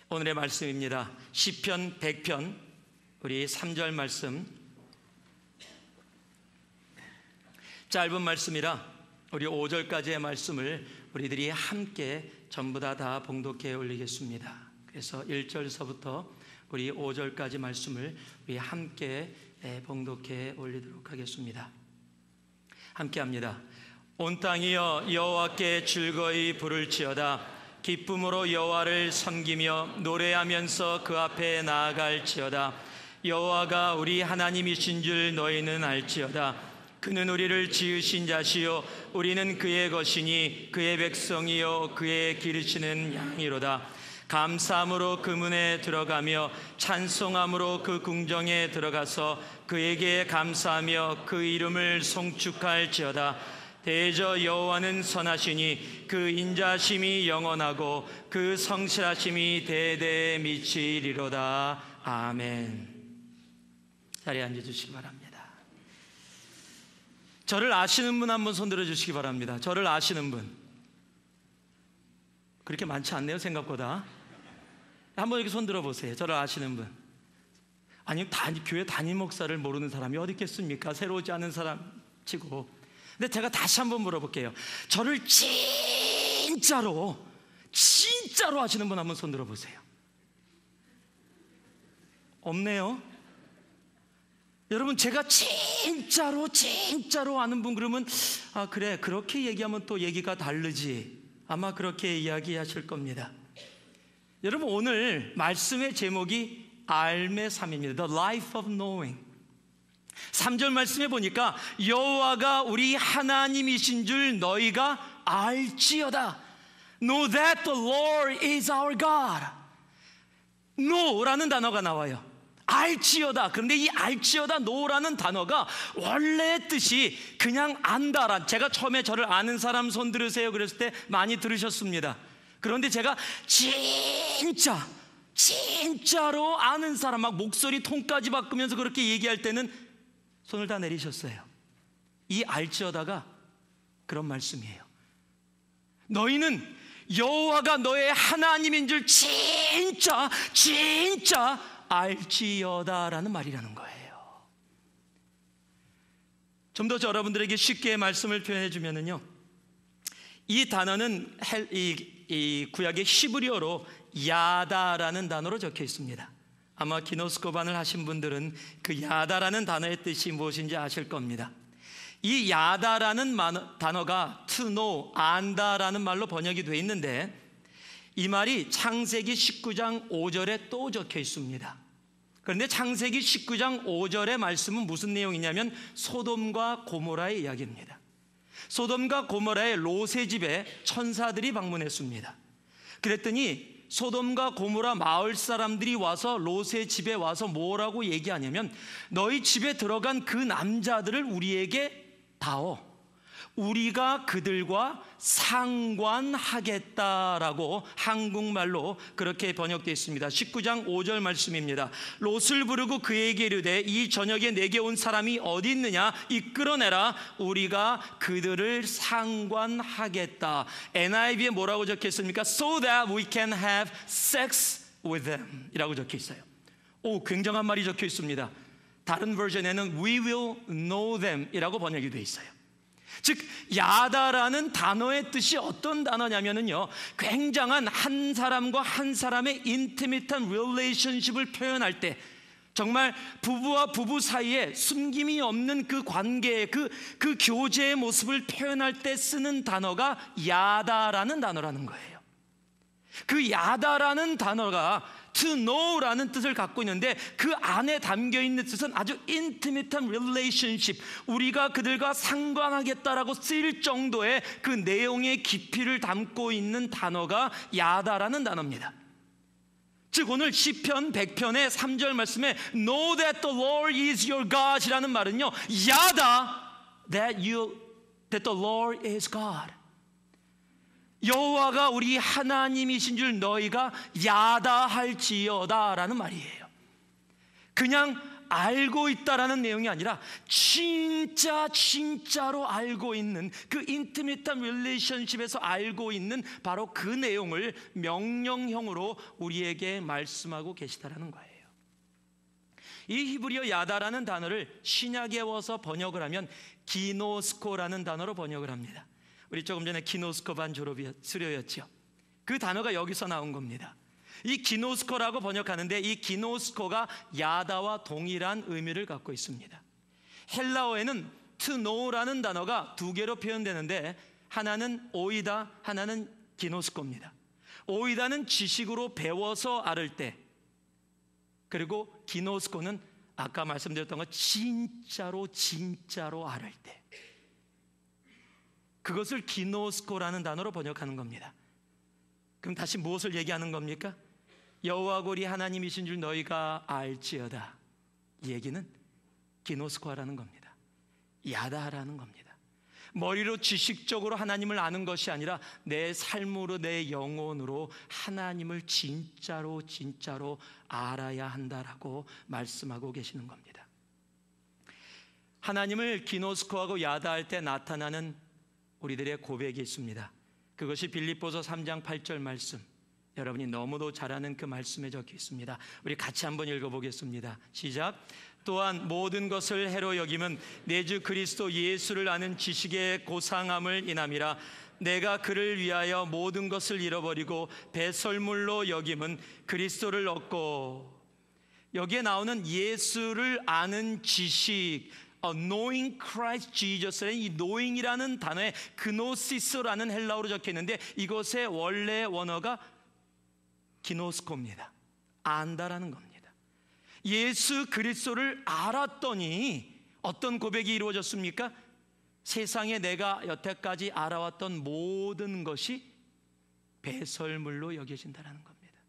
오늘의 말씀입니다. 시편 100편 우리 3절 말씀, 짧은 말씀이라 우리 5절까지의 말씀을 우리들이 함께 전부 다 봉독해 올리겠습니다. 그래서 1절서부터 우리 5절까지 말씀을 우리 함께 봉독해 올리도록 하겠습니다. 함께 합니다. 온 땅이여 여호와께 즐거이 부를지어다. 기쁨으로 여호와를 섬기며 노래하면서 그 앞에 나아갈지어다. 여호와가 우리 하나님이신 줄 너희는 알지어다. 그는 우리를 지으신 자시요 우리는 그의 것이니 그의 백성이요 그의 기르시는 양이로다. 감사함으로 그 문에 들어가며 찬송함으로 그 궁정에 들어가서 그에게 감사하며 그 이름을 송축할지어다. 대저 여호와는 선하시니 그 인자심이 영원하고 그 성실하심이 대대에 미치리로다. 아멘. 자리에 앉아주시기 바랍니다. 저를 아시는 분 한번 손 들어주시기 바랍니다. 저를 아시는 분. 그렇게 많지 않네요, 생각보다. 한번 이렇게 손 들어보세요. 저를 아시는 분. 아니, 교회 담임 목사를 모르는 사람이 어디 있겠습니까? 새로 오지 않은 사람 치고. 근데 제가 다시 한번 물어볼게요. 저를 진짜로 아시는 분 한번 손 들어보세요. 없네요. 여러분, 제가 진짜로 아는 분 그러면 아 그래, 그렇게 얘기하면 또 얘기가 다르지, 아마 그렇게 이야기하실 겁니다. 여러분, 오늘 말씀의 제목이 알매 삶입니다. The life of knowing. 3절 말씀에 보니까 여호와가 우리 하나님이신 줄 너희가 알지어다. Know that the Lord is our God. Know라는 단어가 나와요. 알지어다. 그런데 이 알지어다, know라는 단어가 원래 뜻이 그냥 안다란, 제가 처음에 저를 아는 사람 손 들으세요 그랬을 때 많이 들으셨습니다. 그런데 제가 진짜로 아는 사람, 막 목소리 톤까지 바꾸면서 그렇게 얘기할 때는 손을 다 내리셨어요. 이 알지어다가 그런 말씀이에요. 너희는 여호와가 너의 하나님인 줄 진짜 알지어다라는 말이라는 거예요. 좀 더 여러분들에게 쉽게 말씀을 표현해 주면은요, 이 단어는 이 구약의 히브리어로 야다라는 단어로 적혀 있습니다. 아마 기노스코반을 하신 분들은 그 야다라는 단어의 뜻이 무엇인지 아실 겁니다. 이 야다라는 단어가 to know, 안다라는 말로 번역이 되어 있는데, 이 말이 창세기 19장 5절에 또 적혀 있습니다. 그런데 창세기 19장 5절의 말씀은 무슨 내용이냐면 소돔과 고모라의 이야기입니다. 소돔과 고모라의 롯의 집에 천사들이 방문했습니다. 그랬더니 소돔과 고모라 마을 사람들이 와서 롯의 집에 와서 뭐라고 얘기하냐면, 너희 집에 들어간 그 남자들을 우리에게 다오. 우리가 그들과 상관하겠다라고 한국말로 그렇게 번역되어 있습니다. 19장 5절 말씀입니다. 롯을 부르고 그에게 이르되 이 저녁에 내게 온 사람이 어디 있느냐, 이끌어내라. 우리가 그들을 상관하겠다. NIV에 뭐라고 적혀 있습니까? So that we can have sex with them 이라고 적혀 있어요. 오, 굉장한 말이 적혀 있습니다. 다른 버전에는 We will know them 이라고 번역이 되어 있어요. 즉 야다라는 단어의 뜻이 어떤 단어냐면요, 굉장한 한 사람과 한 사람의 인티밋한 릴레이션십을 표현할 때, 정말 부부와 부부 사이에 숨김이 없는 그 관계의 그 교제의 모습을 표현할 때 쓰는 단어가 야다라는 단어라는 거예요. 그 야다라는 단어가 to know라는 뜻을 갖고 있는데, 그 안에 담겨있는 뜻은 아주 intimate한 relationship, 우리가 그들과 상관하겠다라고 쓰일 정도의 그 내용의 깊이를 담고 있는 단어가 야다라는 단어입니다. 즉 오늘 시편 100편의 3절 말씀에 Know that the Lord is your God 이라는 말은요, 야다 that the Lord is God, 여호와가 우리 하나님이신 줄 너희가 야다할지어다 라는 말이에요. 그냥 알고 있다라는 내용이 아니라 진짜로 알고 있는, 그 인티밋한 릴레이션십에서 알고 있는 바로 그 내용을 명령형으로 우리에게 말씀하고 계시다라는 거예요. 이 히브리어 야다라는 단어를 신약에 와서 번역을 하면 기노스코라는 단어로 번역을 합니다. 우리 조금 전에 기노스코 반 수료였죠. 그 단어가 여기서 나온 겁니다. 이 기노스코라고 번역하는데 이 기노스코가 야다와 동일한 의미를 갖고 있습니다. 헬라어에는 to know라는 단어가 두 개로 표현되는데 하나는 오이다, 하나는 기노스코입니다. 오이다는 지식으로 배워서 알을 때, 그리고 기노스코는 아까 말씀드렸던 것 진짜로 알을 때, 그것을 기노스코라는 단어로 번역하는 겁니다. 그럼 다시 무엇을 얘기하는 겁니까? 여호와 고리 하나님이신 줄 너희가 알지어다. 이 얘기는 기노스코라는 겁니다. 야다라는 겁니다. 머리로 지식적으로 하나님을 아는 것이 아니라 내 삶으로, 내 영혼으로 하나님을 진짜로 알아야 한다라고 말씀하고 계시는 겁니다. 하나님을 기노스코하고 야다할 때 나타나는 우리들의 고백이 있습니다. 그것이 빌립보서 3장 8절 말씀, 여러분이 너무도 잘 아는 그 말씀에 적혀 있습니다. 우리 같이 한번 읽어보겠습니다. 시작. 또한 모든 것을 해로 여김은 내 주 그리스도 예수를 아는 지식의 고상함을 인함이라. 내가 그를 위하여 모든 것을 잃어버리고 배설물로 여김은 그리스도를 얻고. 여기에 나오는 예수를 아는 지식, knowing Christ Jesus의 이 knowing이라는 단어에 그노시스라는 헬라어로 적혀 있는데 이것의 원래 원어가 기노스코입니다. 안다라는 겁니다. 예수 그리스도를 알았더니 어떤 고백이 이루어졌습니까? 세상에 내가 여태까지 알아왔던 모든 것이 배설물로 여겨진다는 겁니다.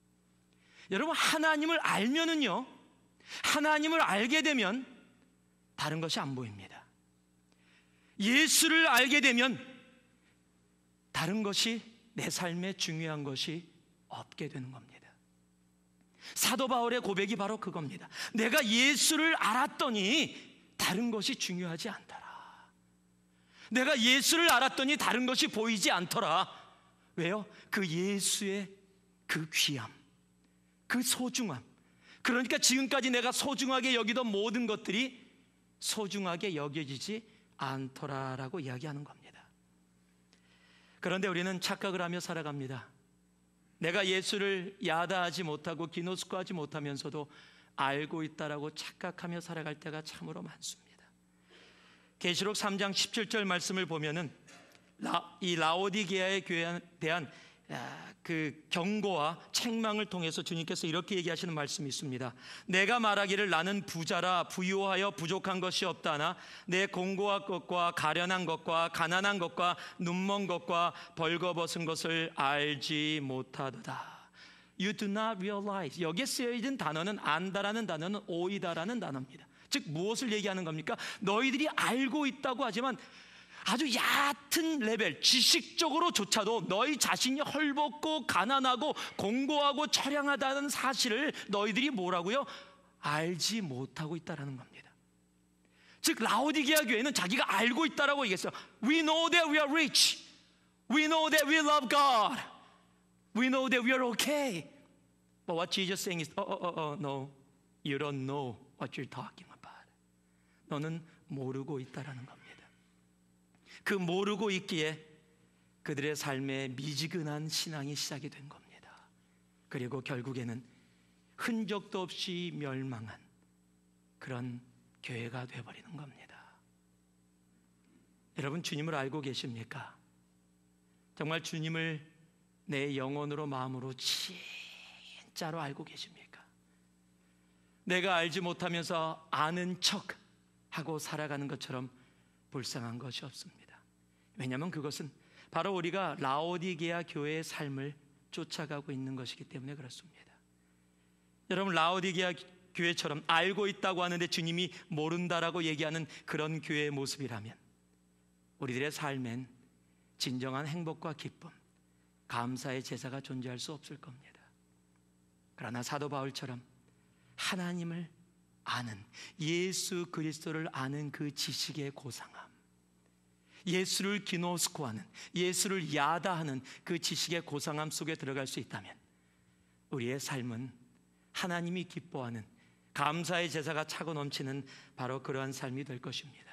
여러분, 하나님을 알면은요, 하나님을 알게 되면 다른 것이 안 보입니다. 예수를 알게 되면 다른 것이, 내 삶에 중요한 것이 없게 되는 겁니다. 사도 바울의 고백이 바로 그겁니다. 내가 예수를 알았더니 다른 것이 중요하지 않더라. 내가 예수를 알았더니 다른 것이 보이지 않더라. 왜요? 그 예수의 그 귀함, 그 소중함, 그러니까 지금까지 내가 소중하게 여기던 모든 것들이 소중하게 여겨지지 않더라라고 이야기하는 겁니다. 그런데 우리는 착각을 하며 살아갑니다. 내가 예수를 야다하지 못하고 기노스코하지 못하면서도 알고 있다라고 착각하며 살아갈 때가 참으로 많습니다. 계시록 3장 17절 말씀을 보면은 이 라오디게아의 교회에 대한 그 경고와 책망을 통해서 주님께서 이렇게 얘기하시는 말씀이 있습니다. 내가 말하기를 나는 부자라 부유하여 부족한 것이 없다나 내 공고한 것과 가련한 것과 가난한 것과 눈먼 것과 벌거벗은 것을 알지 못하도다. You do not realize. 여기에 쓰여진 단어는 안다라는 단어는 오이다라는 단어입니다. 즉 무엇을 얘기하는 겁니까? 너희들이 알고 있다고 하지만 아주 얕은 레벨, 지식적으로조차도 너희 자신이 헐벗고 가난하고 공고하고 처량하다는 사실을 너희들이 뭐라고요? 알지 못하고 있다는 겁니다. 즉 라오디게아 교회는 자기가 알고 있다라고 얘기했어요. We know that we are rich. We know that we love God. We know that we are okay. But what Jesus is saying is, no, you don't know what you're talking about. 너는 모르고 있다라는 겁니다. 그 모르고 있기에 그들의 삶에 미지근한 신앙이 시작이 된 겁니다. 그리고 결국에는 흔적도 없이 멸망한 그런 교회가 되어버리는 겁니다. 여러분, 주님을 알고 계십니까? 정말 주님을 내 영혼으로 마음으로 진짜로 알고 계십니까? 내가 알지 못하면서 아는 척하고 살아가는 것처럼 불쌍한 것이 없습니다. 왜냐하면 그것은 바로 우리가 라오디게아 교회의 삶을 쫓아가고 있는 것이기 때문에 그렇습니다. 여러분, 라오디게아 교회처럼 알고 있다고 하는데 주님이 모른다라고 얘기하는 그런 교회의 모습이라면 우리들의 삶엔 진정한 행복과 기쁨, 감사의 제사가 존재할 수 없을 겁니다. 그러나 사도 바울처럼 하나님을 아는, 예수 그리스도를 아는 그 지식의 고상함, 예수를 기노스코하는, 예수를 야다하는 그 지식의 고상함 속에 들어갈 수 있다면 우리의 삶은 하나님이 기뻐하는 감사의 제사가 차고 넘치는 바로 그러한 삶이 될 것입니다.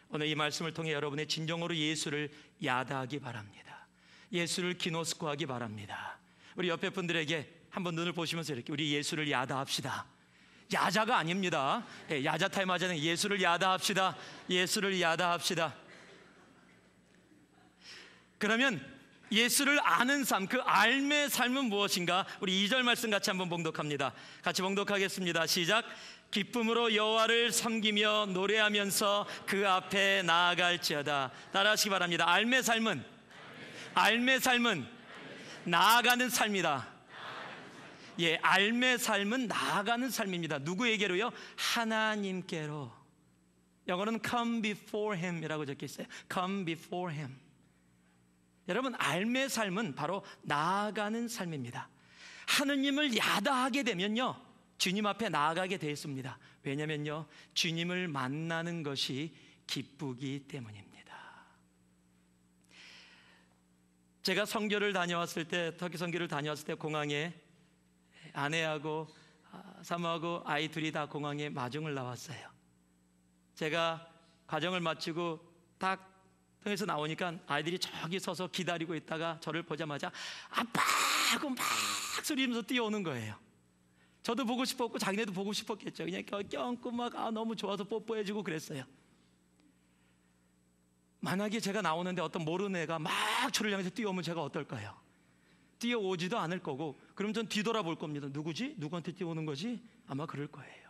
오늘 이 말씀을 통해 여러분의 진정으로 예수를 야다하기 바랍니다. 예수를 기노스코하기 바랍니다. 우리 옆에 분들에게 한번 눈을 보시면서 이렇게, 우리 예수를 야다합시다. 야자가 아닙니다. 야자 타임 하자는 예수를 야다합시다. 예수를 야다합시다. 그러면 예수를 아는 삶, 그 삶의 삶은 무엇인가? 우리 2절 말씀 같이 한번 봉독합니다. 같이 봉독하겠습니다. 시작. 기쁨으로 여호와를 섬기며 노래하면서 그 앞에 나아갈지어다. 따라하시기 바랍니다. 삶의 삶은 나아가는 삶이다. 예, 삶의 삶은 나아가는 삶입니다. 누구에게로요? 하나님께로. 영어로는 come before him 이라고 적혀 있어요. come before him. 여러분, 삶의 삶은 바로 나아가는 삶입니다. 하느님을 야다하게 되면요, 주님 앞에 나아가게 되어 있습니다. 왜냐면요, 주님을 만나는 것이 기쁘기 때문입니다. 제가 선교를 다녀왔을 때, 터키 선교를 다녀왔을 때 공항에 아내하고 사모하고 아이 둘이 다 공항에 마중을 나왔어요. 제가 과정을 마치고 딱 통해서 나오니까 아이들이 저기 서서 기다리고 있다가 저를 보자마자 아빠! 하고 막 소리면서 뛰어오는 거예요. 저도 보고 싶었고 자기네도 보고 싶었겠죠. 그냥 껴안고 막 너무 좋아서 뽀뽀해주고 그랬어요. 만약에 제가 나오는데 어떤 모르는 애가 막 저를 향해서 뛰어오면 제가 어떨까요? 뛰어오지도 않을 거고, 그럼 전 뒤돌아볼 겁니다. 누구지? 누구한테 뛰어오는 거지? 아마 그럴 거예요.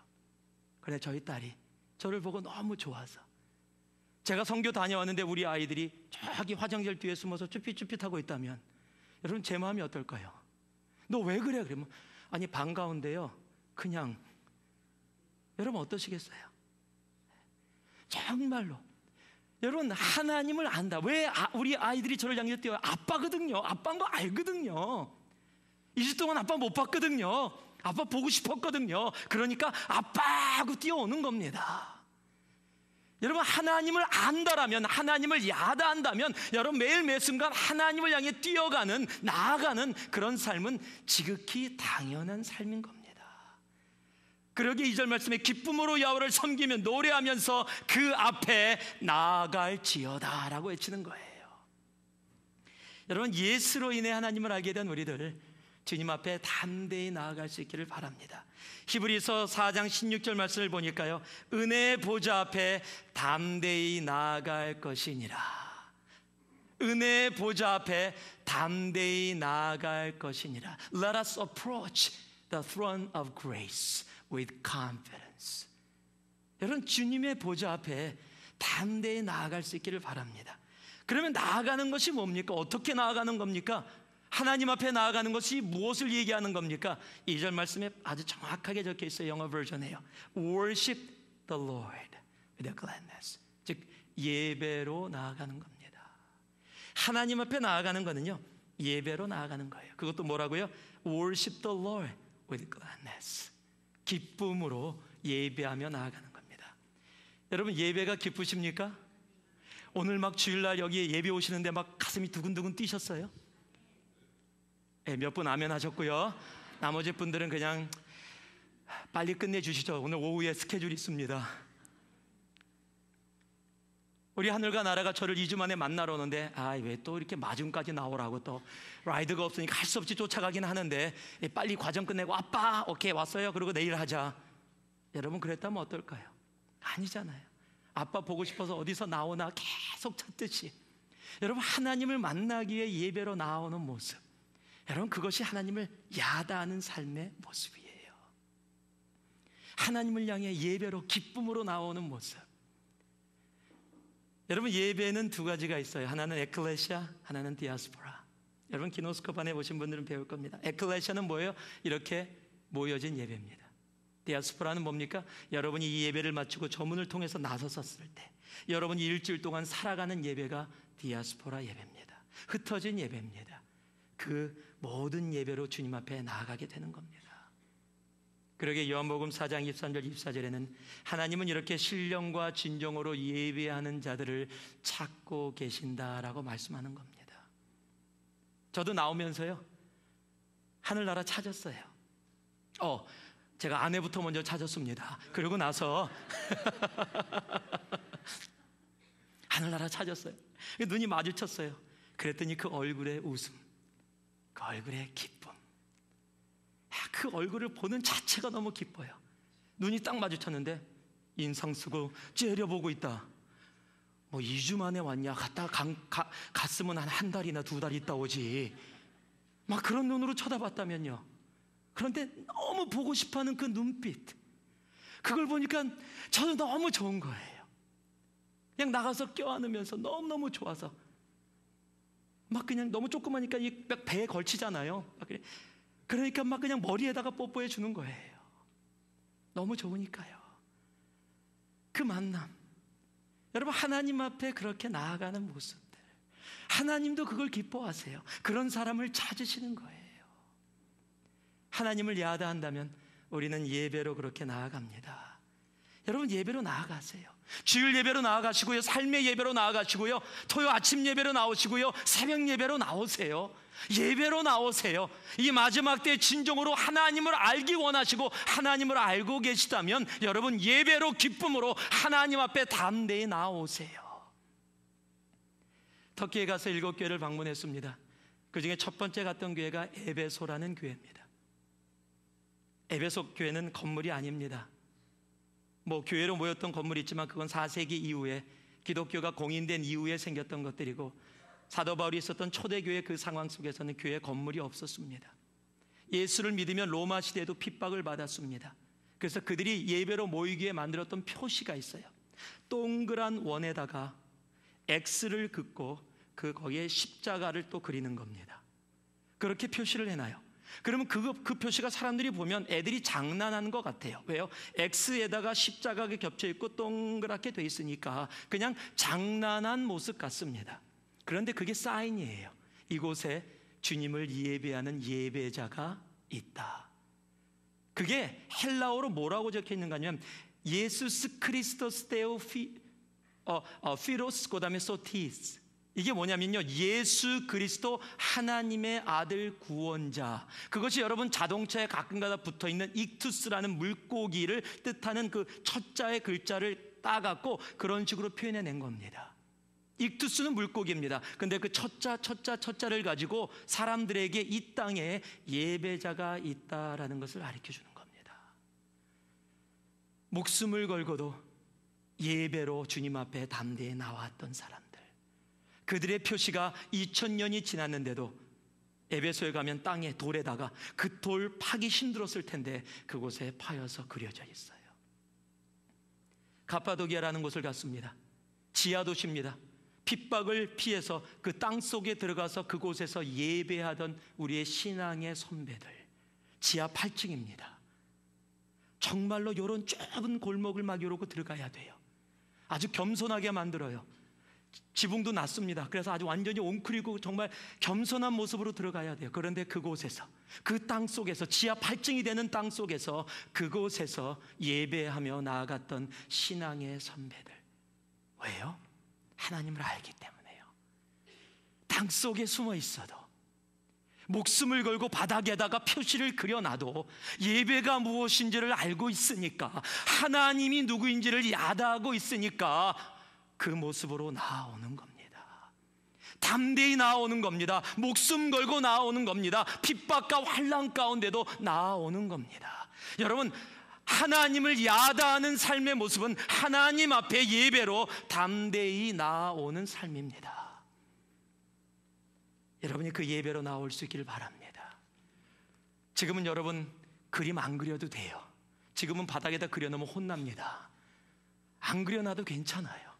그래, 저희 딸이 저를 보고 너무 좋아서, 제가 선교 다녀왔는데 우리 아이들이 저기 화장실 뒤에 숨어서 쭈삣쭈삣하고 있다면 여러분 제 마음이 어떨까요? 너 왜 그래? 그러면 아니 반가운데요, 그냥. 여러분 어떠시겠어요? 정말로 여러분, 하나님을 안다. 왜 우리 아이들이 저를 향해 뛰어요? 아빠거든요. 아빠인 거 알거든요. 20주 동안 아빠 못 봤거든요. 아빠 보고 싶었거든요. 그러니까 아빠 하고 뛰어오는 겁니다. 여러분, 하나님을 안다라면, 하나님을 야다한다면 여러분 매일 매 순간 하나님을 향해 뛰어가는, 나아가는 그런 삶은 지극히 당연한 삶인 겁니다. 그러기에 2절 말씀에 기쁨으로 여호와를 섬기며 노래하면서 그 앞에 나아갈지어다 라고 외치는 거예요. 여러분, 예수로 인해 하나님을 알게 된 우리들 주님 앞에 담대히 나아갈 수 있기를 바랍니다. 히브리서 4장 16절 말씀을 보니까요, 은혜의 보좌 앞에 담대히 나아갈 것이니라. 은혜의 보좌 앞에 담대히 나아갈 것이니라. Let us approach the throne of grace with confidence. 여러분, 주님의 보좌 앞에 담대히 나아갈 수 있기를 바랍니다. 그러면 나아가는 것이 뭡니까? 어떻게 나아가는 겁니까? 하나님 앞에 나아가는 것이 무엇을 얘기하는 겁니까? 2절 말씀에 아주 정확하게 적혀 있어요. 영어 버전에요. Worship the Lord with a gladness. 즉 예배로 나아가는 겁니다. 하나님 앞에 나아가는 거는요, 예배로 나아가는 거예요. 그것도 뭐라고요? Worship the Lord with gladness. 기쁨으로 예배하며 나아가는 겁니다. 여러분, 예배가 기쁘십니까? 오늘 막 주일날 여기에 예배 오시는데 막 가슴이 두근두근 뛰셨어요? 네, 몇 분 아멘 하셨고요. 나머지 분들은 그냥 빨리 끝내주시죠. 오늘 오후에 스케줄이 있습니다. 우리 하늘과 나라가 저를 2주 만에 만나러 오는데 왜 또 이렇게 마중까지 나오라고, 또 라이드가 없으니까 할 수 없이 쫓아가긴 하는데 빨리 과정 끝내고 아빠 오케이 왔어요, 그리고 내일 하자. 여러분 그랬다면 어떨까요? 아니잖아요. 아빠 보고 싶어서 어디서 나오나 계속 찾듯이 여러분, 하나님을 만나기 위해 예배로 나오는 모습, 여러분 그것이 하나님을 야다하는 삶의 모습이에요. 하나님을 향해 예배로 기쁨으로 나오는 모습. 여러분, 예배는 두 가지가 있어요. 하나는 에클레시아, 하나는 디아스포라. 여러분 기노스코반에 보신 분들은 배울 겁니다. 에클레시아는 뭐예요? 이렇게 모여진 예배입니다. 디아스포라는 뭡니까? 여러분이 이 예배를 마치고 저문을 통해서 나섰을 때 여러분이 일주일 동안 살아가는 예배가 디아스포라 예배입니다. 흩어진 예배입니다. 그 모든 예배로 주님 앞에 나아가게 되는 겁니다. 그러게 요한복음 4장 23절 24절에는 하나님은 이렇게 신령과 진정으로 예배하는 자들을 찾고 계신다라고 말씀하는 겁니다. 저도 나오면서요, 하늘나라 찾았어요. 제가 아내부터 먼저 찾았습니다. 그러고 나서 하늘나라 찾았어요. 눈이 마주쳤어요. 그랬더니 그 얼굴에 웃음, 그 얼굴에 기쁨, 그 얼굴을 보는 자체가 너무 기뻐요. 눈이 딱 마주쳤는데 인상 쓰고 째려보고 있다. 2주 만에 왔냐? 갔으면 한 달이나 2달 있다 오지. 막 그런 눈으로 쳐다봤다면요. 그런데 너무 보고 싶어하는 그 눈빛, 그걸 보니까 저는 너무 좋은 거예요. 그냥 나가서 껴안으면서 너무너무 좋아서 막 그냥 너무 조그마니까 이 배에 걸치잖아요. 그러니까 막 그냥 머리에다가 뽀뽀해 주는 거예요. 너무 좋으니까요. 그 만남, 여러분, 하나님 앞에 그렇게 나아가는 모습들, 하나님도 그걸 기뻐하세요. 그런 사람을 찾으시는 거예요. 하나님을 야다한다면 우리는 예배로 그렇게 나아갑니다. 여러분, 예배로 나아가세요. 주일 예배로 나아가시고요, 삶의 예배로 나아가시고요, 토요 아침 예배로 나오시고요, 새벽 예배로 나오세요. 예배로 나오세요. 이 마지막 때 진정으로 하나님을 알기 원하시고 하나님을 알고 계시다면 여러분, 예배로 기쁨으로 하나님 앞에 담대히 나오세요. 터키에 가서 7교회를 방문했습니다. 그 중에 첫 번째 갔던 교회가 에베소라는 교회입니다. 에베소 교회는 건물이 아닙니다. 교회로 모였던 건물이 있지만 그건 4세기 이후에 기독교가 공인된 이후에 생겼던 것들이고, 사도 바울이 있었던 초대교회 그 상황 속에서는 교회 건물이 없었습니다. 예수를 믿으면 로마 시대에도 핍박을 받았습니다. 그래서 그들이 예배로 모이기에 만들었던 표시가 있어요. 동그란 원에다가 X를 긋고 거기에 십자가를 또 그리는 겁니다. 그렇게 표시를 해놔요. 그러면 그 표시가 사람들이 보면 애들이 장난하는 것 같아요. 왜요? X에다가 십자가가 겹쳐 있고 동그랗게 돼 있으니까 그냥 장난한 모습 같습니다. 그런데 그게 사인이에요. 이곳에 주님을 예배하는 예배자가 있다. 그게 헬라어로 뭐라고 적혀 있는가 하면 예수스 크리스토스 테오 피로스 그다음에 소티스. 이게 뭐냐면요, 예수 그리스도 하나님의 아들 구원자. 그것이 여러분 자동차에 가끔가다 붙어있는 익투스라는 물고기를 뜻하는 그 첫자의 글자를 따갖고 그런 식으로 표현해낸 겁니다. 익투스는 물고기입니다. 근데 그 첫자를 가지고 사람들에게 이 땅에 예배자가 있다라는 것을 가르쳐주는 겁니다. 목숨을 걸고도 예배로 주님 앞에 담대히 나왔던 사람들, 그들의 표시가 2000년이 지났는데도 에베소에 가면 땅에 돌에다가 그 돌 파기 힘들었을 텐데 그곳에 파여서 그려져 있어요. 가파도기아라는 곳을 갔습니다. 지하도시입니다. 핍박을 피해서 그 땅 속에 들어가서 그곳에서 예배하던 우리의 신앙의 선배들, 지하 8층입니다. 정말로 이런 좁은 골목을 막 이러고 들어가야 돼요. 아주 겸손하게 만들어요. 지붕도 낮습니다. 그래서 아주 완전히 옹크리고 정말 겸손한 모습으로 들어가야 돼요. 그런데 그곳에서, 그 땅 속에서, 지하 8층이 되는 땅 속에서 그곳에서 예배하며 나아갔던 신앙의 선배들. 왜요? 하나님을 알기 때문에요. 땅 속에 숨어 있어도, 목숨을 걸고 바닥에다가 표시를 그려놔도 예배가 무엇인지를 알고 있으니까, 하나님이 누구인지를 야다하고 있으니까 그 모습으로 나아오는 겁니다. 담대히 나아오는 겁니다. 목숨 걸고 나아오는 겁니다. 핍박과 환난 가운데도 나아오는 겁니다. 여러분, 하나님을 야다하는 삶의 모습은 하나님 앞에 예배로 담대히 나아오는 삶입니다. 여러분이 그 예배로 나올 수 있기를 바랍니다. 지금은 여러분 그림 안 그려도 돼요. 지금은 바닥에다 그려놓으면 혼납니다. 안 그려놔도 괜찮아요.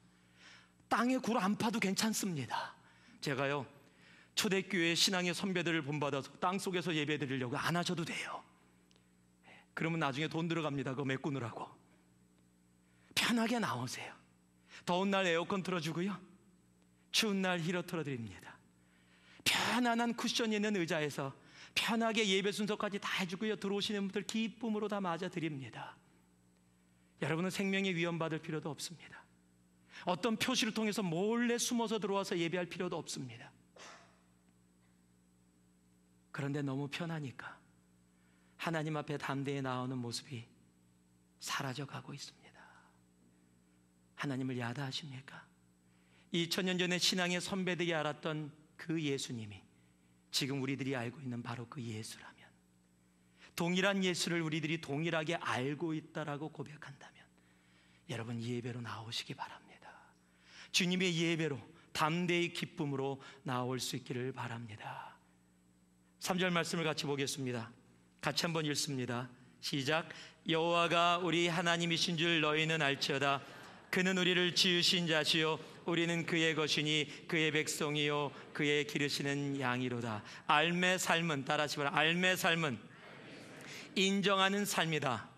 땅에 굴 안 파도 괜찮습니다. 제가요, 초대교회 신앙의 선배들을 본받아서 땅속에서 예배 드리려고 안 하셔도 돼요. 그러면 나중에 돈 들어갑니다. 그거 메꾸느라고. 편하게 나오세요. 더운 날 에어컨 틀어주고요, 추운 날 히터 틀어드립니다. 편안한 쿠션이 있는 의자에서 편하게 예배 순서까지 다 해주고요. 들어오시는 분들 기쁨으로 다 맞아드립니다. 여러분은 생명의 위험 받을 필요도 없습니다. 어떤 표시를 통해서 몰래 숨어서 들어와서 예배할 필요도 없습니다. 그런데 너무 편하니까 하나님 앞에 담대히 나오는 모습이 사라져가고 있습니다. 하나님을 야다하십니까? 2000년 전에 신앙의 선배들이 알았던 그 예수님이 지금 우리들이 알고 있는 바로 그 예수라면, 동일한 예수를 우리들이 동일하게 알고 있다라고 고백한다면 여러분 예배로 나오시기 바랍니다. 주님의 예배로 담대히 기쁨으로 나올 수 있기를 바랍니다. 3절 말씀을 같이 보겠습니다. 같이 한번 읽습니다. 시작. 여호와가 우리 하나님이신 줄 너희는 알지어다. 그는 우리를 지으신 자시요 우리는 그의 것이니 그의 백성이요 그의 기르시는 양이로다. 삶의 삶은, 따라하시 바랍니다. 삶의 삶은 인정하는 삶이다.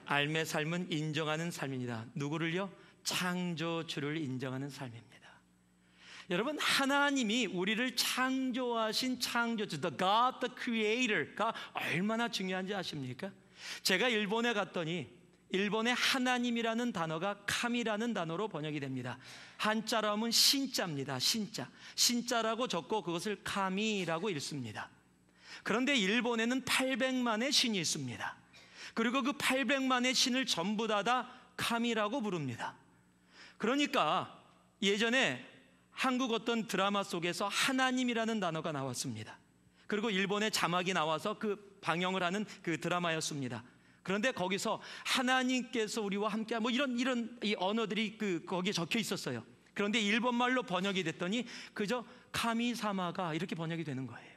삶의 삶은 인정하는 삶입니다. 누구를요? 창조주를 인정하는 삶입니다. 여러분, 하나님이 우리를 창조하신 창조주, the God, the Creator가 얼마나 중요한지 아십니까? 제가 일본에 갔더니 일본의 하나님이라는 단어가 카미라는 단어로 번역이 됩니다. 한자로 하면 신자입니다. 신자라고 적고 그것을 카미라고 읽습니다. 그런데 일본에는 800만의 신이 있습니다. 그리고 그 800만의 신을 전부 다 카미라고 부릅니다. 그러니까 예전에 한국 어떤 드라마 속에서 하나님이라는 단어가 나왔습니다. 그리고 일본의 자막이 나와서 그 방영을 하는 그 드라마였습니다. 그런데 거기서 하나님께서 우리와 함께 뭐 이런 이 언어들이 거기에 적혀 있었어요. 그런데 일본말로 번역이 됐더니 그저 카미사마가 이렇게 번역이 되는 거예요.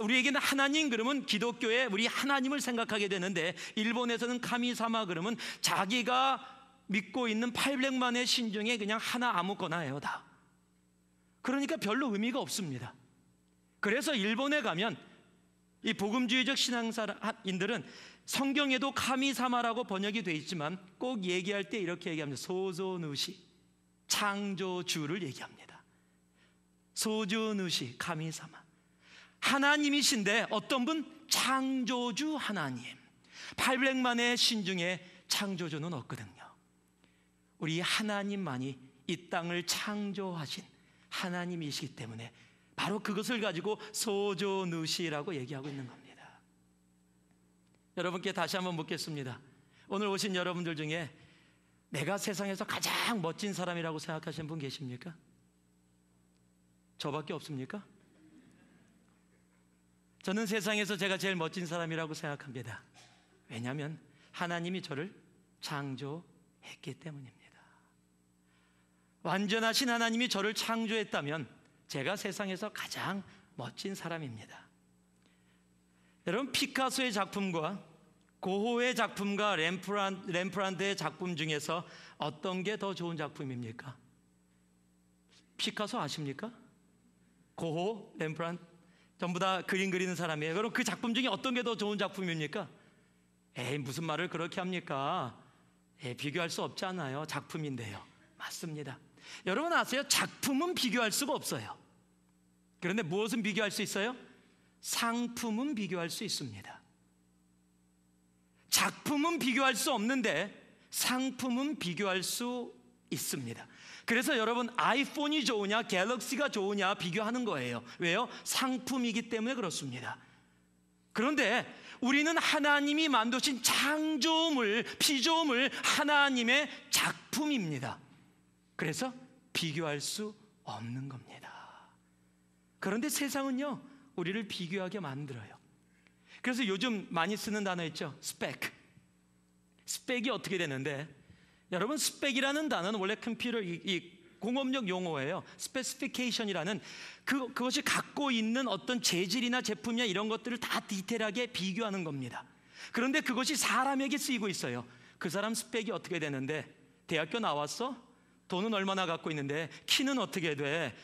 우리에게는 하나님 그러면 기독교에 우리 하나님을 생각하게 되는데, 일본에서는 카미사마 그러면 자기가 믿고 있는 800만의 신 중에 그냥 하나 아무거나예요, 다. 그러니까 별로 의미가 없습니다. 그래서 일본에 가면 이 복음주의적 신앙인들은 성경에도 카미사마라고 번역이 되어 있지만 꼭 얘기할 때 이렇게 얘기합니다. 소조누시, 창조주를 얘기합니다. 소조누시, 카미사마. 하나님이신데 어떤 분? 창조주 하나님. 800만의 신 중에 창조주는 없거든요. 우리 하나님만이 이 땅을 창조하신 하나님이시기 때문에 바로 그것을 가지고 소조누시라고 얘기하고 있는 겁니다. 여러분께 다시 한번 묻겠습니다. 오늘 오신 여러분들 중에 내가 세상에서 가장 멋진 사람이라고 생각하시는 분 계십니까? 저밖에 없습니까? 저는 세상에서 제가 제일 멋진 사람이라고 생각합니다. 왜냐하면 하나님이 저를 창조했기 때문입니다. 완전하신 하나님이 저를 창조했다면 제가 세상에서 가장 멋진 사람입니다. 여러분, 피카소의 작품과 고호의 작품과 렘프란트의 작품 중에서 어떤 게 더 좋은 작품입니까? 피카소 아십니까? 고호, 렘프란트 전부 다 그림 그리는 사람이에요. 그럼 그 작품 중에 어떤 게 더 좋은 작품입니까? 무슨 말을 그렇게 합니까? 비교할 수 없잖아요. 작품인데요. 맞습니다. 여러분 아세요? 작품은 비교할 수가 없어요. 그런데 무엇은 비교할 수 있어요? 상품은 비교할 수 있습니다. 작품은 비교할 수 없는데 상품은 비교할 수 있습니다. 그래서 여러분, 아이폰이 좋으냐 갤럭시가 좋으냐 비교하는 거예요. 왜요? 상품이기 때문에 그렇습니다. 그런데 우리는 하나님이 만드신 창조물, 피조물, 하나님의 작품입니다. 그래서 비교할 수 없는 겁니다. 그런데 세상은요, 우리를 비교하게 만들어요. 그래서 요즘 많이 쓰는 단어 있죠? 스펙. 스펙이 어떻게 되는데, 여러분, 스펙이라는 단어는 원래 컴퓨터 이 공업용 용어예요. 스페시피케이션이라는 그것이 갖고 있는 어떤 재질이나 제품이나 이런 것들을 다 디테일하게 비교하는 겁니다. 그런데 그것이 사람에게 쓰이고 있어요. 그 사람 스펙이 어떻게 되는데, 대학교 나왔어? 돈은 얼마나 갖고 있는데, 키는 어떻게 돼?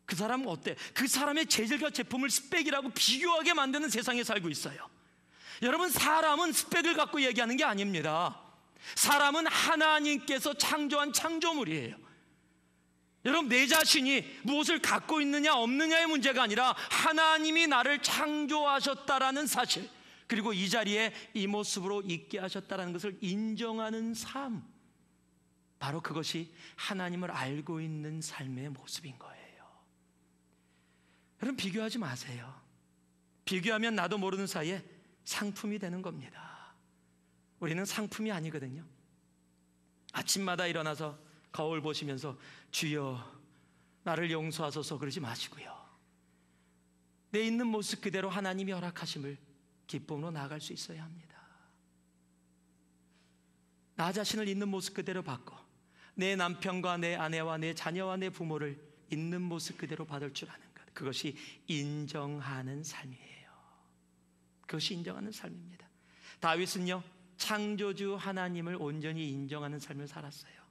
그 사람은 어때? 그 사람의 재질과 제품을 스펙이라고 비교하게 만드는 세상에 살고 있어요. 여러분, 사람은 스펙을 갖고 얘기하는 게 아닙니다. 사람은 하나님께서 창조한 창조물이에요. 여러분, 내 자신이 무엇을 갖고 있느냐 없느냐의 문제가 아니라 하나님이 나를 창조하셨다라는 사실, 그리고 이 자리에 이 모습으로 있게 하셨다라는 것을 인정하는 삶, 바로 그것이 하나님을 알고 있는 삶의 모습인 거예요. 여러분, 비교하지 마세요. 비교하면 나도 모르는 사이에 상품이 되는 겁니다. 우리는 상품이 아니거든요. 아침마다 일어나서 거울 보시면서 주여 나를 용서하소서 그러지 마시고요, 내 있는 모습 그대로 하나님이 허락하심을 기쁨으로 나아갈 수 있어야 합니다. 나 자신을 있는 모습 그대로 받고 내 남편과 내 아내와 내 자녀와 내 부모를 있는 모습 그대로 받을 줄 아는 것, 그것이 인정하는 삶이에요. 그것이 인정하는 삶입니다. 다윗은요, 창조주 하나님을 온전히 인정하는 삶을 살았어요.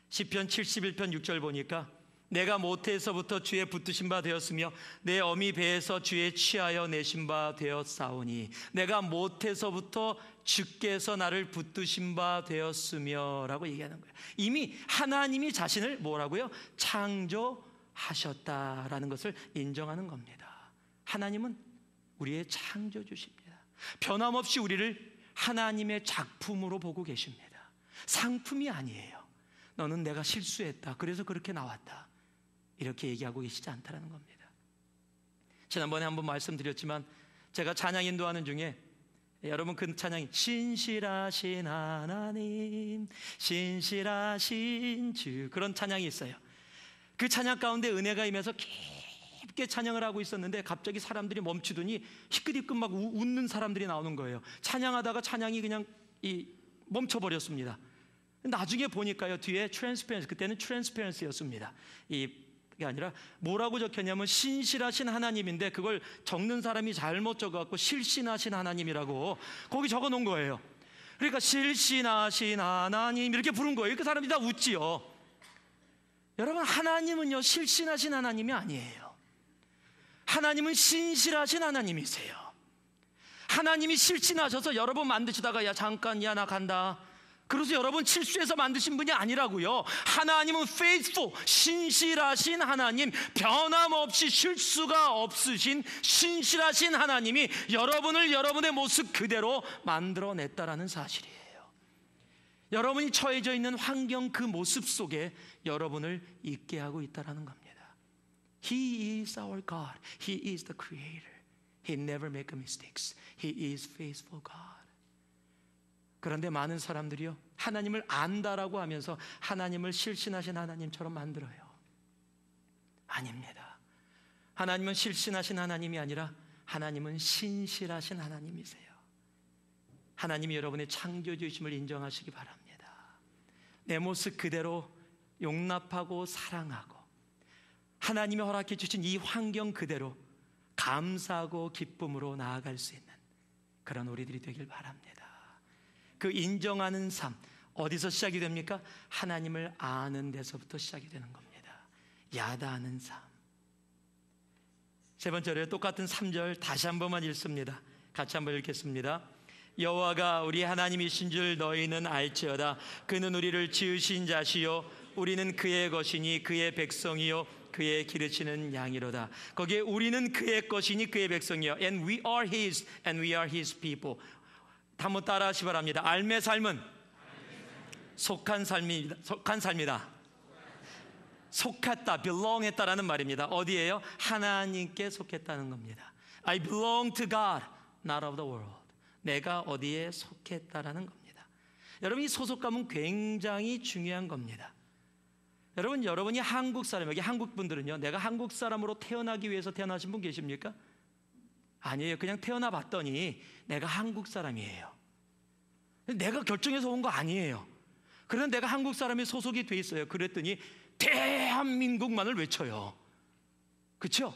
시편 71편 6절 보니까 내가 모태에서부터 주의 붙드신 바 되었으며 내 어미 배에서 주의 취하여 내신 바 되었사오니, 내가 모태에서부터 주께서 나를 붙드신 바 되었으며 라고 얘기하는 거예요. 이미 하나님이 자신을 뭐라고요? 창조하셨다라는 것을 인정하는 겁니다. 하나님은 우리의 창조주십니다. 변함없이 우리를 하나님의 작품으로 보고 계십니다. 상품이 아니에요. 너는 내가 실수했다, 그래서 그렇게 나왔다, 이렇게 얘기하고 계시지 않다는 겁니다. 지난번에 한번 말씀드렸지만 제가 찬양 인도하는 중에 여러분 그 찬양이 신실하신 하나님 신실하신 주, 그런 찬양이 있어요. 그 찬양 가운데 은혜가 임해서 깊게 찬양을 하고 있었는데 갑자기 사람들이 멈추더니 희끗희끗 막 웃는 사람들이 나오는 거예요. 찬양하다가 찬양이 그냥 멈춰버렸습니다. 나중에 보니까요, 뒤에 트랜스페런스, 그때는 트랜스페런스였습니다. 이게 아니라 뭐라고 적혔냐면 신실하신 하나님인데 그걸 적는 사람이 잘못 적어갖고 실신하신 하나님이라고 거기 적어 놓은 거예요. 그러니까 실신하신 하나님 이렇게 부른 거예요. 그 사람들이 다 웃지요. 여러분, 하나님은요 실신하신 하나님이 아니에요. 하나님은 신실하신 하나님이세요. 하나님이 실신하셔서 여러분 만드시다가 야 잠깐, 야 나 간다, 그래서 여러분 실수해서 만드신 분이 아니라고요. 하나님은 faithful, 신실하신 하나님, 변함없이 실수가 없으신 신실하신 하나님이 여러분을 여러분의 모습 그대로 만들어냈다라는 사실이에요. 여러분이 처해져 있는 환경 그 모습 속에 여러분을 있게 하고 있다라는 겁니다. He is our God. He is the creator. He never makes mistakes. He is faithful God. 그런데 많은 사람들이요, 하나님을 안다라고 하면서 하나님을 실신하신 하나님처럼 만들어요. 아닙니다. 하나님은 실신하신 하나님이 아니라 하나님은 신실하신 하나님이세요. 하나님이 여러분의 창조주이심을 인정하시기 바랍니다. 내 모습 그대로 용납하고 사랑하고 하나님이 허락해 주신 이 환경 그대로 감사하고 기쁨으로 나아갈 수 있는 그런 우리들이 되길 바랍니다. 그 인정하는 삶, 어디서 시작이 됩니까? 하나님을 아는 데서부터 시작이 되는 겁니다. 야다하는 삶. 세 번째로 똑같은 3절 다시 한 번만 읽습니다. 같이 한번 읽겠습니다. 여호와가 우리 하나님이신 줄 너희는 알지어다. 그는 우리를 지으신 자시요 우리는 그의 것이니 그의 백성이요 그의 기르시는 양이로다. 거기에 우리는 그의 것이니 그의 백성이요, and we are his and we are his people. 한번 따라하시 바랍니다. 삶의 삶은 속한 삶이다. 속했다, belong했다라는 말입니다. 어디에요? 하나님께 속했다는 겁니다. I belong to God, not of the world. 내가 어디에 속했다라는 겁니다. 여러분, 이 소속감은 굉장히 중요한 겁니다. 여러분이 한국 사람, 여기 한국 분들은요, 내가 한국 사람으로 태어나기 위해서 태어나신 분 계십니까? 아니에요. 그냥 태어나 봤더니 내가 한국 사람이에요. 내가 결정해서 온 거 아니에요. 그런데 내가 한국 사람이 소속이 돼 있어요. 그랬더니 대한민국만을 외쳐요. 그렇죠?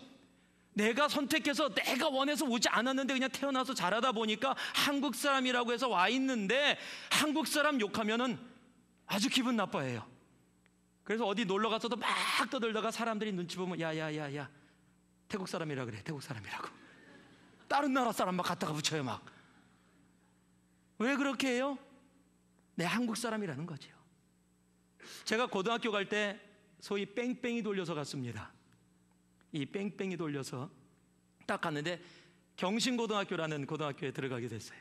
내가 선택해서 내가 원해서 오지 않았는데 그냥 태어나서 자라다 보니까 한국 사람이라고 해서 와 있는데 한국 사람 욕하면은 아주 기분 나빠해요. 그래서 어디 놀러 가서도 막 떠들다가 사람들이 눈치 보면 야야야야 태국 사람이라 그래, 태국 사람이라고. 다른 나라 사람 막 갖다가 붙여요. 막. 왜 그렇게 해요? 내 한국 사람이라는 거죠. 제가 고등학교 갈 때 소위 뺑뺑이 돌려서 갔습니다. 이 뺑뺑이 돌려서 딱 갔는데 경신고등학교라는 고등학교에 들어가게 됐어요.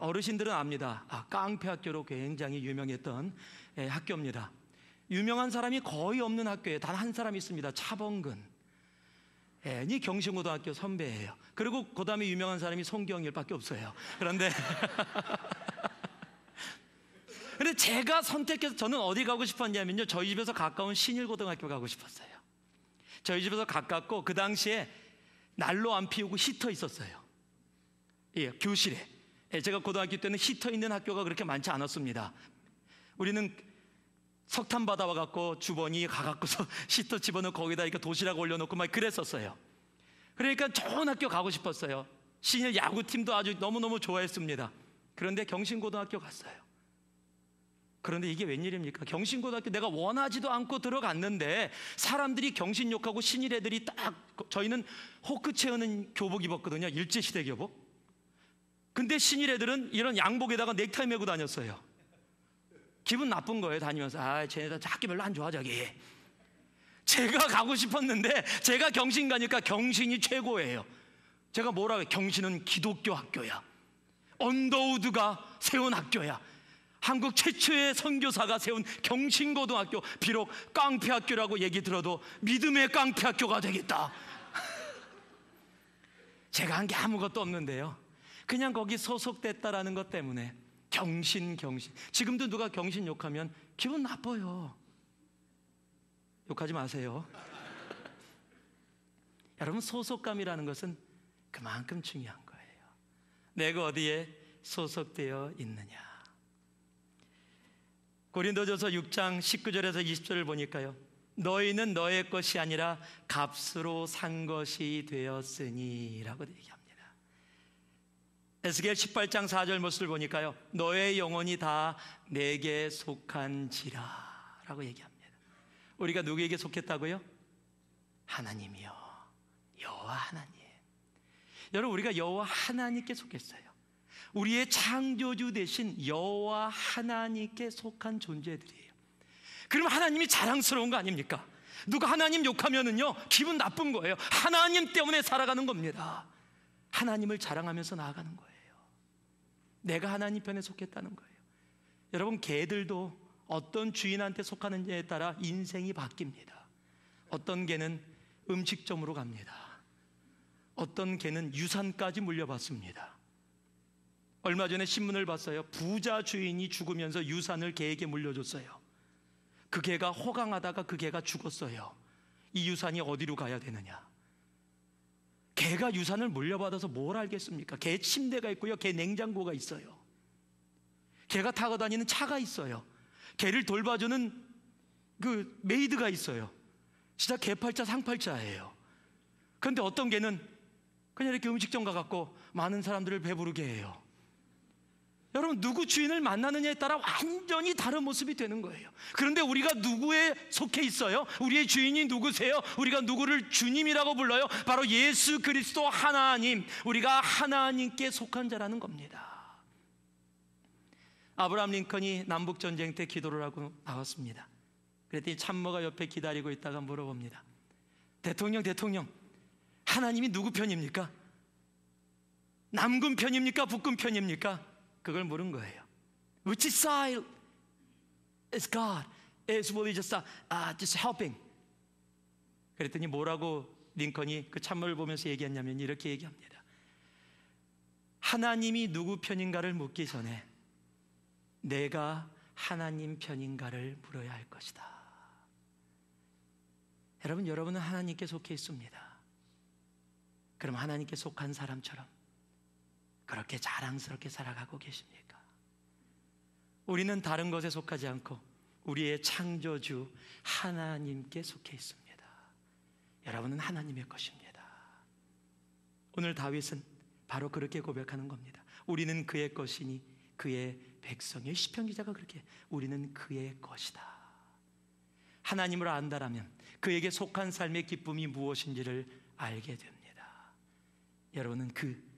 어르신들은 압니다. 깡패학교로 굉장히 유명했던 학교입니다. 유명한 사람이 거의 없는 학교에 단 한 사람 있습니다. 차범근. 이 경신고등학교 선배예요. 그리고 그 다음에 유명한 사람이 송경일밖에 없어요. 그런데 제가 선택해서 저는 어디 가고 싶었냐면요, 저희 집에서 가까운 신일고등학교 가고 싶었어요. 저희 집에서 가깝고 그 당시에 난로 안 피우고 히터 있었어요. 교실에. 제가 고등학교 때는 히터 있는 학교가 그렇게 많지 않았습니다. 우리는 석탄 받아와 갖고 주번이 가갖고서 히터 집어넣고 거기다 이렇게 도시락 올려놓고 막 그랬었어요. 그러니까 좋은 학교 가고 싶었어요. 신일 야구팀도 아주 너무너무 좋아했습니다. 그런데 경신고등학교 갔어요. 그런데 이게 웬일입니까? 경신고등학교 내가 원하지도 않고 들어갔는데 사람들이 경신욕하고 신일 애들이 딱, 저희는 호크 채우는 교복 입었거든요. 일제시대 교복. 근데 신일 애들은 이런 양복에다가 넥타이 메고 다녔어요. 기분 나쁜 거예요. 다니면서 쟤네들 학교 별로 안 좋아 저기. 제가 가고 싶었는데 제가 경신 가니까 경신이 최고예요. 제가 뭐라고 해요? 경신은 기독교 학교야. 언더우드가 세운 학교야. 한국 최초의 선교사가 세운 경신고등학교. 비록 깡패학교라고 얘기 들어도 믿음의 깡패학교가 되겠다. 제가 한 게 아무것도 없는데요, 그냥 거기 소속됐다라는 것 때문에 경신. 지금도 누가 경신 욕하면 기분 나빠요. 욕하지 마세요. 여러분, 소속감이라는 것은 그만큼 중요한 거예요. 내가 어디에 소속되어 있느냐. 고린도전서 6장 19절에서 20절을 보니까요, 너희는 너의 것이 아니라 값으로 산 것이 되었으니 라고 얘기합니다. 에스겔 18장 4절 모습을 보니까요, 너의 영혼이 다 내게 속한지라 라고 얘기합니다. 우리가 누구에게 속했다고요? 하나님이요, 여호와 하나님. 여러분, 우리가 여호와 하나님께 속했어요. 우리의 창조주 되신 여호와 하나님께 속한 존재들이에요. 그럼 하나님이 자랑스러운 거 아닙니까? 누가 하나님 욕하면은요 기분 나쁜 거예요. 하나님 때문에 살아가는 겁니다. 하나님을 자랑하면서 나아가는 거예요. 내가 하나님 편에 속했다는 거예요. 여러분, 개들도 어떤 주인한테 속하는지에 따라 인생이 바뀝니다. 어떤 개는 음식점으로 갑니다. 어떤 개는 유산까지 물려받습니다. 얼마 전에 신문을 봤어요. 부자 주인이 죽으면서 유산을 개에게 물려줬어요. 그 개가 호강하다가 그 개가 죽었어요. 이 유산이 어디로 가야 되느냐? 개가 유산을 물려받아서 뭘 알겠습니까? 개 침대가 있고요, 개 냉장고가 있어요. 개가 타고 다니는 차가 있어요. 개를 돌봐주는 그 메이드가 있어요. 진짜 개팔자 상팔자예요. 그런데 어떤 개는 그냥 이렇게 음식점 가갖고 많은 사람들을 배부르게 해요. 여러분, 누구 주인을 만나느냐에 따라 완전히 다른 모습이 되는 거예요. 그런데 우리가 누구에 속해 있어요? 우리의 주인이 누구세요? 우리가 누구를 주님이라고 불러요? 바로 예수 그리스도 하나님. 우리가 하나님께 속한 자라는 겁니다. 아브라함 링컨이 남북전쟁 때 기도를 하고 나왔습니다. 그랬더니 참모가 옆에 기다리고 있다가 물어봅니다. 대통령, 하나님이 누구 편입니까? 남군 편입니까? 북군 편입니까? 그걸 물은 거예요. Which side is God? Is really just helping? 그랬더니 뭐라고 링컨이 그 참모를 보면서 얘기했냐면 이렇게 얘기합니다. 하나님이 누구 편인가를 묻기 전에 내가 하나님 편인가를 물어야 할 것이다. 여러분, 여러분은 하나님께 속해 있습니다. 그럼 하나님께 속한 사람처럼 그렇게 자랑스럽게 살아가고 계십니까? 우리는 다른 것에 속하지 않고 우리의 창조주 하나님께 속해 있습니다. 여러분은 하나님의 것입니다. 오늘 다윗은 바로 그렇게 고백하는 겁니다. 우리는 그의 것이니 그의 백성이에요. 시편 기자가 그렇게, 우리는 그의 것이다. 하나님을 안다라면 그에게 속한 삶의 기쁨이 무엇인지를 알게 됩니다. 여러분은 그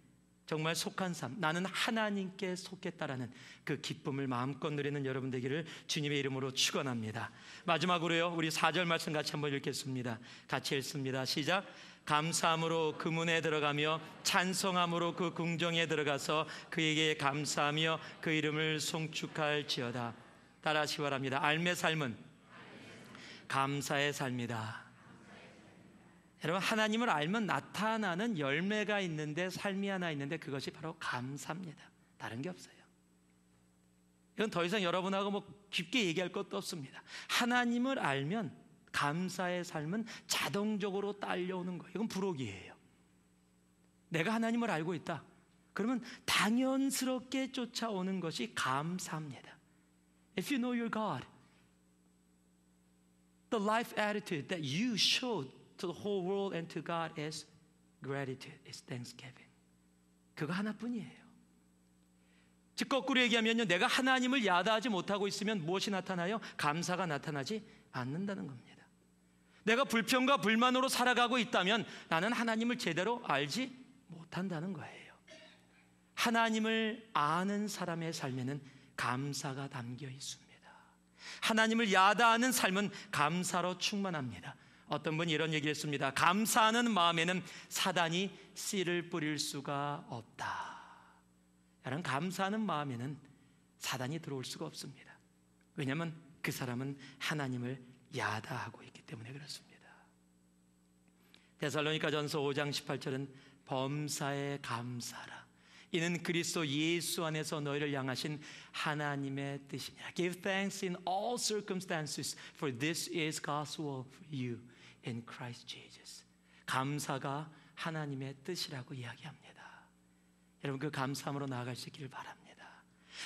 정말 속한 삶, 나는 하나님께 속했다라는 그 기쁨을 마음껏 누리는 여러분 되기를 주님의 이름으로 축원합니다. 마지막으로요, 우리 4절 말씀 같이 한번 읽겠습니다. 같이 읽습니다. 시작. 감사함으로 그 문에 들어가며 찬송함으로 그 궁정에 들어가서 그에게 감사하며 그 이름을 송축할지어다. 따라하시기 바랍니다. 삶의 삶은 감사의 삶이다. 여러분, 하나님을 알면 나타나는 열매가 있는데, 삶이 하나 있는데, 그것이 바로 감사입니다. 다른 게 없어요. 이건 더 이상 여러분하고 뭐 깊게 얘기할 것도 없습니다. 하나님을 알면 감사의 삶은 자동적으로 딸려오는 거예요. 이건 부록이에요. 내가 하나님을 알고 있다, 그러면 당연스럽게 쫓아오는 것이 감사합니다. If you know your God, the life attitude that you showed to the whole world and to God is gratitude, is thanksgiving. 그거 하나뿐이에요. 즉 거꾸로 얘기하면요, 내가 하나님을 야다하지 못하고 있으면 무엇이 나타나요? 감사가 나타나지 않는다는 겁니다. 내가 불평과 불만으로 살아가고 있다면 나는 하나님을 제대로 알지 못한다는 거예요. 하나님을 아는 사람의 삶에는 감사가 담겨 있습니다. 하나님을 야다하는 삶은 감사로 충만합니다. 어떤 분이 이런 얘기를 했습니다. 감사하는 마음에는 사단이 씨를 뿌릴 수가 없다. 여러분, 감사하는 마음에는 사단이 들어올 수가 없습니다. 왜냐하면 그 사람은 하나님을 야다하고 있기 때문에 그렇습니다. 데살로니가전서 5장 18절은 범사에 감사하라. 이는 그리스도 예수 안에서 너희를 향하신 하나님의 뜻이니라. Give thanks in all circumstances, for this is God's will for you in Christ Jesus. 감사가 하나님의 뜻이라고 이야기합니다. 여러분, 그 감사함으로 나아갈 수 있기를 바랍니다.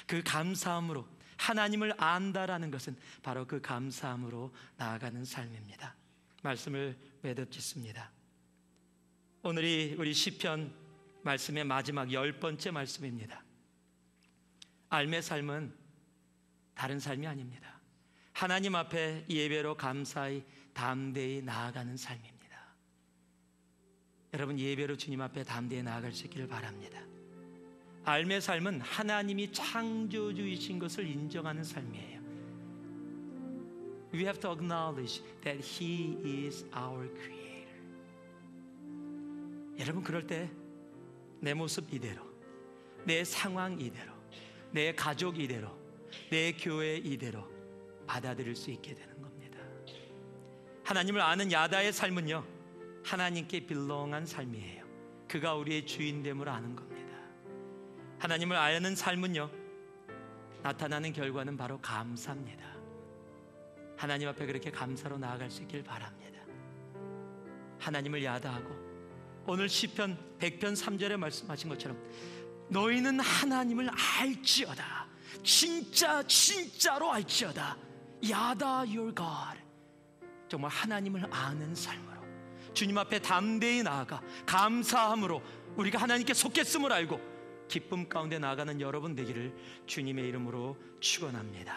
그 감사함으로 하나님을 안다라는 것은 바로 그 감사함으로 나아가는 삶입니다. 말씀을 매듭 짓습니다. 오늘이 우리 시편 말씀의 마지막 10번째 말씀입니다. 삶의 삶은 다른 삶이 아닙니다. 하나님 앞에 예배로 감사히 담대히 나아가는 삶입니다. 여러분, 예배로 주님 앞에 담대히 나아갈 수 있기를 바랍니다. 삶의 삶은 하나님이 창조주이신 것을 인정하는 삶이에요. We have to acknowledge that He is our Creator. 여러분, 그럴 때 내 모습 이대로, 내 상황 이대로, 내 가족 이대로, 내 교회 이대로 받아들일 수 있게 되는 겁니다. 하나님을 아는 야다의 삶은요, 하나님께 빌렁한 삶이에요. 그가 우리의 주인됨을 아는 겁니다. 하나님을 아는 삶은요, 나타나는 결과는 바로 감사입니다. 하나님 앞에 그렇게 감사로 나아갈 수 있길 바랍니다. 하나님을 야다하고, 오늘 시편 100편 3절에 말씀하신 것처럼 너희는 하나님을 알지어다. 진짜로 알지어다. 야다 your God. 정말 하나님을 아는 삶으로 주님 앞에 담대히 나아가 감사함으로 우리가 하나님께 속했음을 알고 기쁨 가운데 나아가는 여러분 되기를 주님의 이름으로 축원합니다.